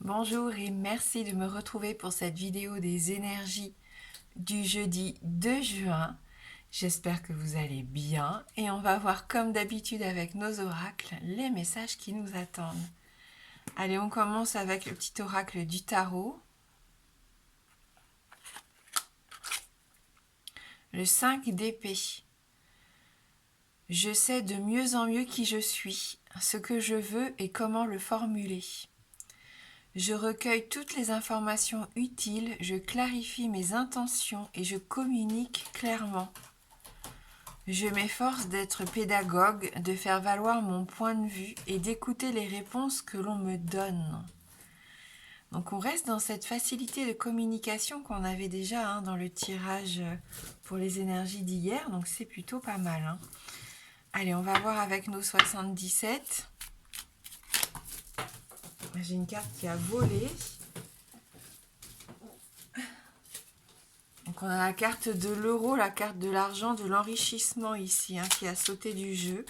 Bonjour et merci de me retrouver pour cette vidéo des énergies du jeudi 2 juin. J'espère que vous allez bien et on va voir comme d'habitude avec nos oracles les messages qui nous attendent. Allez, on commence avec le petit oracle du tarot. Le 5 d'épée. Je sais de mieux en mieux qui je suis, ce que je veux et comment le formuler. Je recueille toutes les informations utiles, je clarifie mes intentions et je communique clairement. Je m'efforce d'être pédagogue, de faire valoir mon point de vue et d'écouter les réponses que l'on me donne. Donc on reste dans cette facilité de communication qu'on avait déjà dans le tirage pour les énergies d'hier, donc c'est plutôt pas mal. Allez, on va voir avec nos 77. J'ai une carte qui a volé. Donc on a la carte de l'euro, la carte de l'argent, de l'enrichissement ici, qui a sauté du jeu.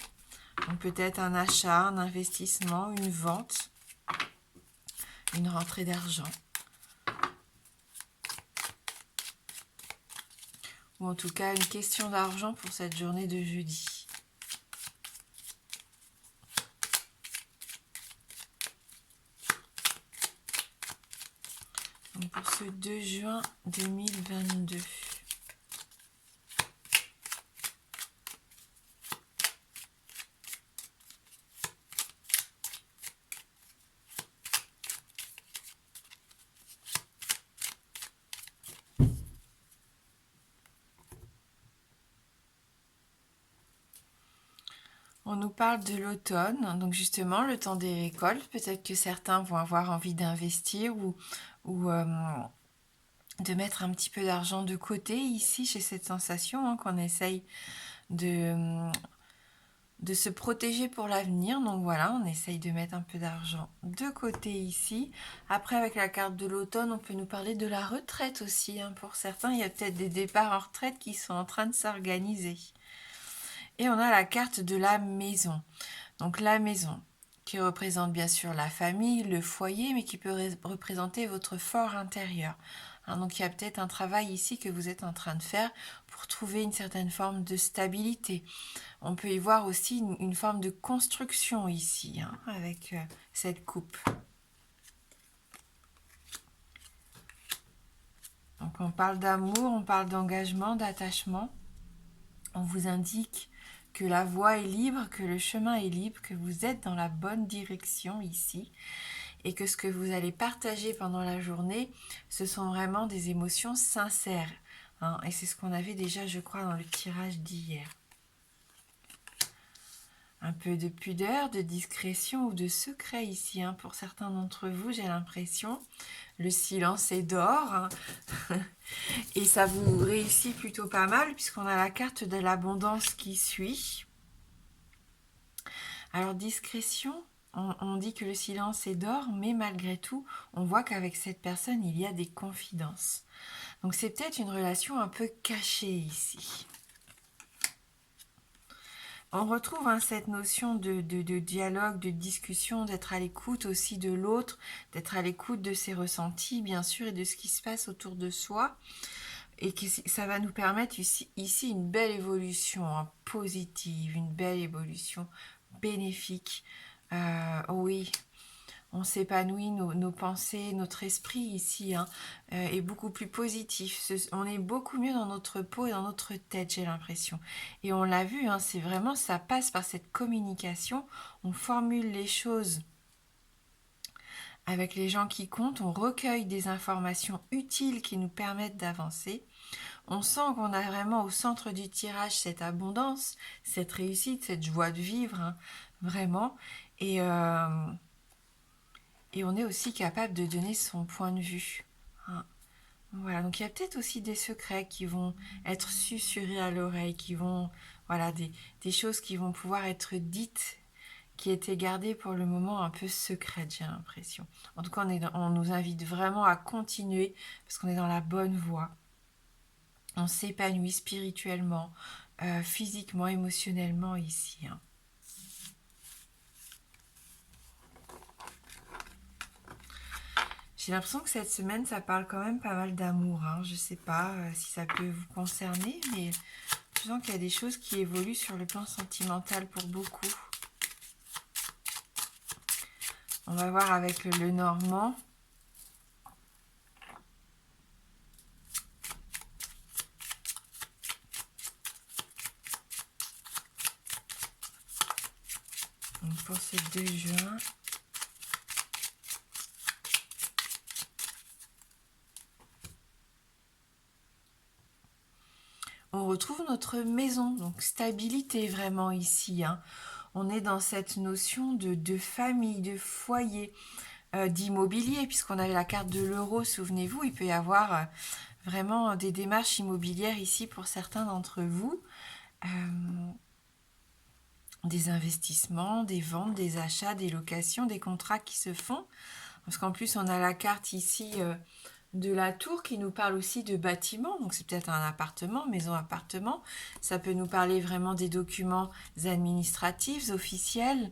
Donc peut-être un achat, un investissement, une vente, une rentrée d'argent. Ou en tout cas une question d'argent pour cette journée de jeudi. Donc pour ce 2 juin 2022. On nous parle de l'automne, donc justement le temps des récoltes. Peut-être que certains vont avoir envie d'investir ou de mettre un petit peu d'argent de côté. Ici, j'ai cette sensation qu'on essaye de se protéger pour l'avenir. Donc voilà, on essaye de mettre un peu d'argent de côté ici. Après, avec la carte de l'automne, on peut nous parler de la retraite aussi. Pour certains, il y a peut-être des départs en retraite qui sont en train de s'organiser. Et on a la carte de la maison. Donc la maison, qui représente bien sûr la famille, le foyer, mais qui peut représenter votre fort intérieur. Donc il y a peut-être un travail ici que vous êtes en train de faire pour trouver une certaine forme de stabilité. On peut y voir aussi une forme de construction ici, avec cette coupe. Donc on parle d'amour, on parle d'engagement, d'attachement. On vous indique que la voie est libre, que le chemin est libre, que vous êtes dans la bonne direction ici et que ce que vous allez partager pendant la journée, ce sont vraiment des émotions sincères. Et c'est ce qu'on avait déjà, je crois, dans le tirage d'hier. Un peu de pudeur, de discrétion ou de secret ici. Pour certains d'entre vous, j'ai l'impression. Le silence est d'or. Et ça vous réussit plutôt pas mal puisqu'on a la carte de l'abondance qui suit. Alors discrétion, on dit que le silence est d'or, mais malgré tout, on voit qu'avec cette personne, il y a des confidences. Donc c'est peut-être une relation un peu cachée ici. On retrouve cette notion de dialogue, de discussion, d'être à l'écoute aussi de l'autre, d'être à l'écoute de ses ressentis, bien sûr, et de ce qui se passe autour de soi. Et que ça va nous permettre ici une belle évolution positive, une belle évolution bénéfique. Oui, on s'épanouit, nos pensées, notre esprit ici est beaucoup plus positif. On est beaucoup mieux dans notre peau et dans notre tête, j'ai l'impression. Et on l'a vu, c'est vraiment, ça passe par cette communication. On formule les choses avec les gens qui comptent, on recueille des informations utiles qui nous permettent d'avancer. On sent qu'on a vraiment au centre du tirage cette abondance, cette réussite, cette joie de vivre, vraiment. Et on est aussi capable de donner son point de vue. Voilà, donc il y a peut-être aussi des secrets qui vont être susurrés à l'oreille, qui vont, voilà, des choses qui vont pouvoir être dites, qui étaient gardées pour le moment un peu secrètes, j'ai l'impression. En tout cas, on nous invite vraiment à continuer parce qu'on est dans la bonne voie. On s'épanouit spirituellement, physiquement, émotionnellement ici. J'ai l'impression que cette semaine, ça parle quand même pas mal d'amour, hein. Je sais pas si ça peut vous concerner, mais je sens qu'il y a des choses qui évoluent sur le plan sentimental pour beaucoup. On va voir avec le Normand. Donc pour ce 2 juin. On retrouve notre maison, donc stabilité vraiment ici, hein. On est dans cette notion de famille, de foyer, d'immobilier, puisqu'on avait la carte de l'euro, souvenez-vous, il peut y avoir vraiment des démarches immobilières ici pour certains d'entre vous. Des investissements, des ventes, des achats, des locations, des contrats qui se font. Parce qu'en plus, on a la carte ici de la tour qui nous parle aussi de bâtiment. Donc c'est peut-être un appartement, maison, appartement. Ça peut nous parler vraiment des documents administratifs, officiels.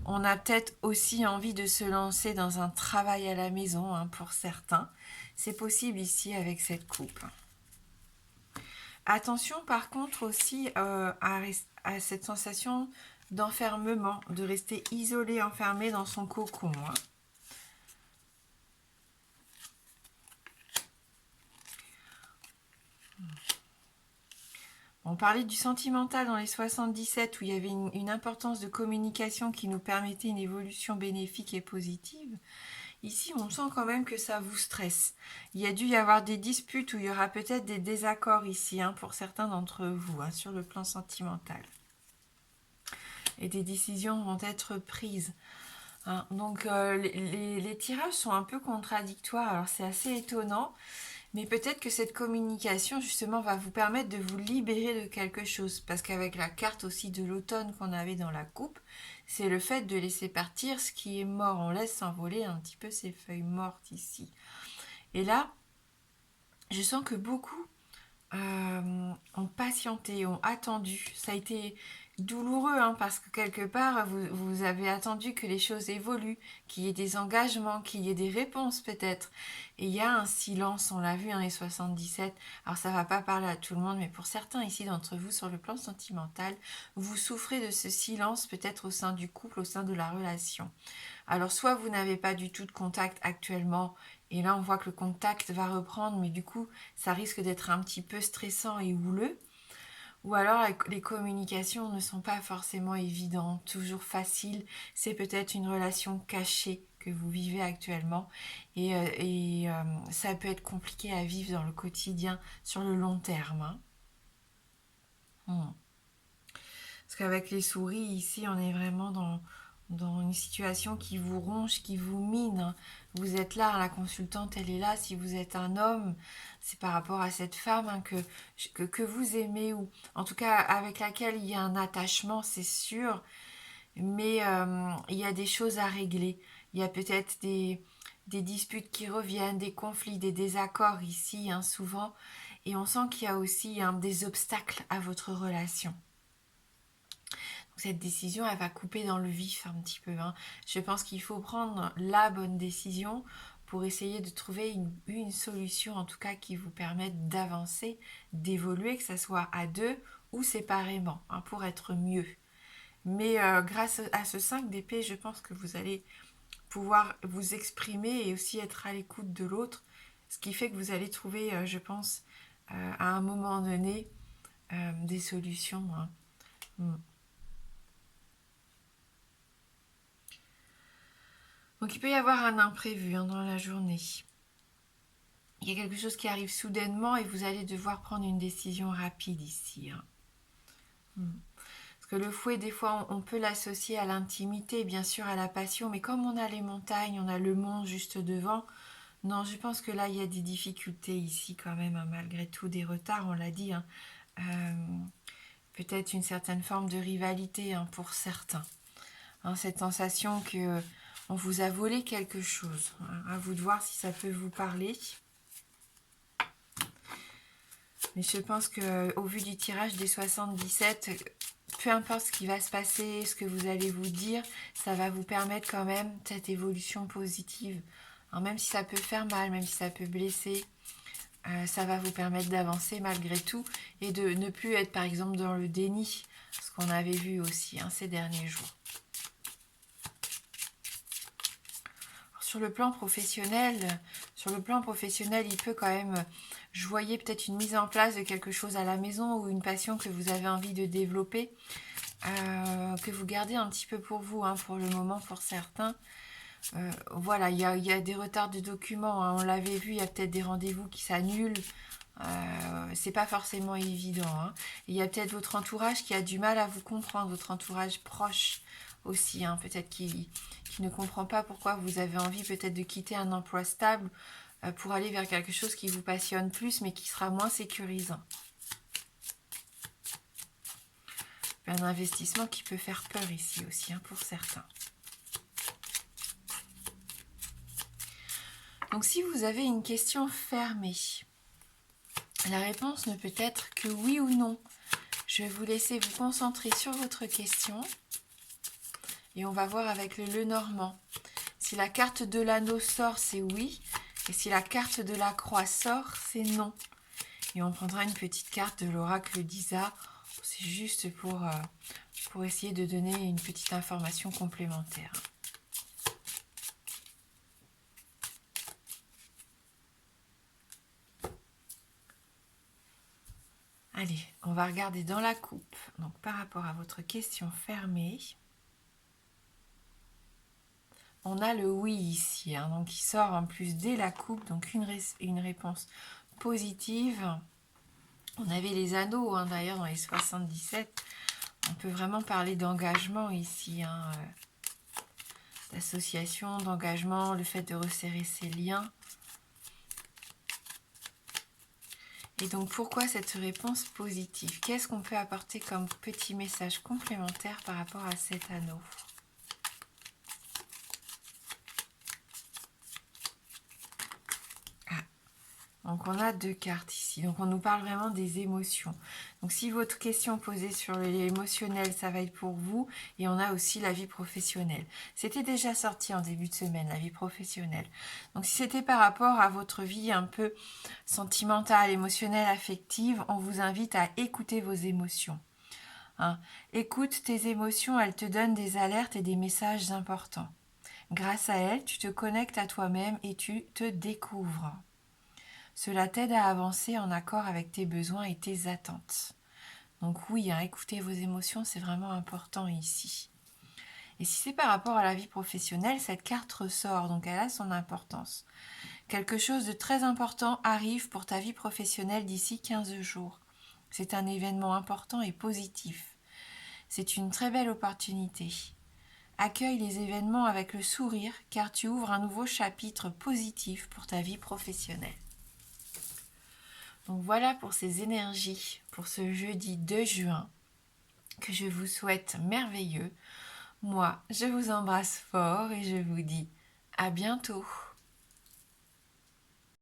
On a peut-être aussi envie de se lancer dans un travail à la maison, hein, pour certains. C'est possible ici avec cette coupe. Attention par contre aussi à cette sensation d'enfermement, de rester isolé, enfermé dans son cocon, hein. On parlait du sentimental dans les 77 où il y avait une importance de communication qui nous permettait une évolution bénéfique et positive. Ici, on sent quand même que ça vous stresse. Il y a dû y avoir des disputes où il y aura peut-être des désaccords ici, hein, pour certains d'entre vous, hein, sur le plan sentimental. Et des décisions vont être prises, hein. Donc, les tirages sont un peu contradictoires. Alors, c'est assez étonnant. Mais peut-être que cette communication, justement, va vous permettre de vous libérer de quelque chose. Parce qu'avec la carte aussi de l'automne qu'on avait dans la coupe, c'est le fait de laisser partir ce qui est mort. On laisse s'envoler un petit peu ces feuilles mortes ici. Et là, je sens que beaucoup ont patienté, ont attendu. Ça a été douloureux, hein, parce que quelque part, vous avez attendu que les choses évoluent, qu'il y ait des engagements, qu'il y ait des réponses peut-être. Et il y a un silence, on l'a vu dans les 77. Alors ça va pas parler à tout le monde, mais pour certains ici d'entre vous, sur le plan sentimental, vous souffrez de ce silence peut-être au sein du couple, au sein de la relation. Alors soit vous n'avez pas du tout de contact actuellement, et là on voit que le contact va reprendre, mais du coup ça risque d'être un petit peu stressant et houleux. Ou alors les communications ne sont pas forcément évidentes, toujours faciles. C'est peut-être une relation cachée que vous vivez actuellement. Et ça peut être compliqué à vivre dans le quotidien sur le long terme, hein. Parce qu'avec les souris, ici, on est vraiment dans une situation qui vous ronge, qui vous mine. Vous êtes là, la consultante, elle est là. Si vous êtes un homme, c'est par rapport à cette femme, hein, que vous aimez, ou en tout cas avec laquelle il y a un attachement, c'est sûr. Mais il y a des choses à régler. Il y a peut-être des disputes qui reviennent, des conflits, des désaccords ici, hein, souvent. Et on sent qu'il y a aussi, hein, des obstacles à votre relation. Cette décision, elle va couper dans le vif un petit peu, hein. Je pense qu'il faut prendre la bonne décision pour essayer de trouver une solution, en tout cas, qui vous permette d'avancer, d'évoluer, que ce soit à deux ou séparément, hein, pour être mieux. Mais grâce à ce 5 d'épée, je pense que vous allez pouvoir vous exprimer et aussi être à l'écoute de l'autre, ce qui fait que vous allez trouver, je pense, à un moment donné, des solutions, hein. Donc il peut y avoir un imprévu, hein, dans la journée. Il y a quelque chose qui arrive soudainement et vous allez devoir prendre une décision rapide ici, hein. Parce que le fouet, des fois, on peut l'associer à l'intimité, bien sûr à la passion, mais comme on a les montagnes, on a le mont juste devant, non, je pense que là, il y a des difficultés ici quand même, hein, malgré tout, des retards, on l'a dit, hein. Peut-être une certaine forme de rivalité, hein, pour certains, hein, cette sensation que on vous a volé quelque chose, hein. À vous de voir si ça peut vous parler. Mais je pense qu'au vu du tirage des 77, peu importe ce qui va se passer, ce que vous allez vous dire, ça va vous permettre quand même cette évolution positive Alors, même si ça peut faire mal, même si ça peut blesser, ça va vous permettre d'avancer malgré tout et de ne plus être par exemple dans le déni, ce qu'on avait vu aussi ces derniers jours. Sur le plan professionnel, il peut quand même, je voyais peut-être une mise en place de quelque chose à la maison ou une passion que vous avez envie de développer, que vous gardez un petit peu pour vous, pour le moment pour certains. Voilà, il y a des retards de documents, on l'avait vu, il y a peut-être des rendez-vous qui s'annulent. C'est pas forcément évident. Il y a peut-être votre entourage qui a du mal à vous comprendre, votre entourage proche aussi, peut-être qui ne comprend pas pourquoi vous avez envie peut-être de quitter un emploi stable pour aller vers quelque chose qui vous passionne plus mais qui sera moins sécurisant. Un investissement qui peut faire peur ici aussi pour certains. Donc si vous avez une question fermée, la réponse ne peut être que oui ou non. Je vais vous laisser vous concentrer sur votre question et on va voir avec le Lenormand. Si la carte de l'anneau sort, c'est oui, et si la carte de la croix sort, c'est non. Et on prendra une petite carte de l'oracle d'Isa, c'est juste pour essayer de donner une petite information complémentaire. Allez, on va regarder dans la coupe. Donc par rapport à votre question fermée, on a le oui ici, donc il sort en plus dès la coupe, donc une réponse positive. On avait les anneaux d'ailleurs dans les 77. On peut vraiment parler d'engagement ici, d'association, d'engagement, le fait de resserrer ses liens. Et donc pourquoi cette réponse positive? Qu'est-ce qu'on peut apporter comme petit message complémentaire par rapport à cet anneau? Donc on a 2 cartes ici, donc on nous parle vraiment des émotions. Donc si votre question posée sur l'émotionnel, ça va être pour vous, et on a aussi la vie professionnelle. C'était déjà sorti en début de semaine, la vie professionnelle. Donc si c'était par rapport à votre vie un peu sentimentale, émotionnelle, affective, on vous invite à écouter vos émotions. Écoute tes émotions, elles te donnent des alertes et des messages importants. Grâce à elles, tu te connectes à toi-même et tu te découvres. Cela t'aide à avancer en accord avec tes besoins et tes attentes. Donc oui, écouter vos émotions, c'est vraiment important ici. Et si c'est par rapport à la vie professionnelle, cette carte ressort, donc elle a son importance. Quelque chose de très important arrive pour ta vie professionnelle d'ici 15 jours. C'est un événement important et positif. C'est une très belle opportunité. Accueille les événements avec le sourire car tu ouvres un nouveau chapitre positif pour ta vie professionnelle. Donc voilà pour ces énergies pour ce jeudi 2 juin que je vous souhaite merveilleux. Moi, je vous embrasse fort et je vous dis à bientôt.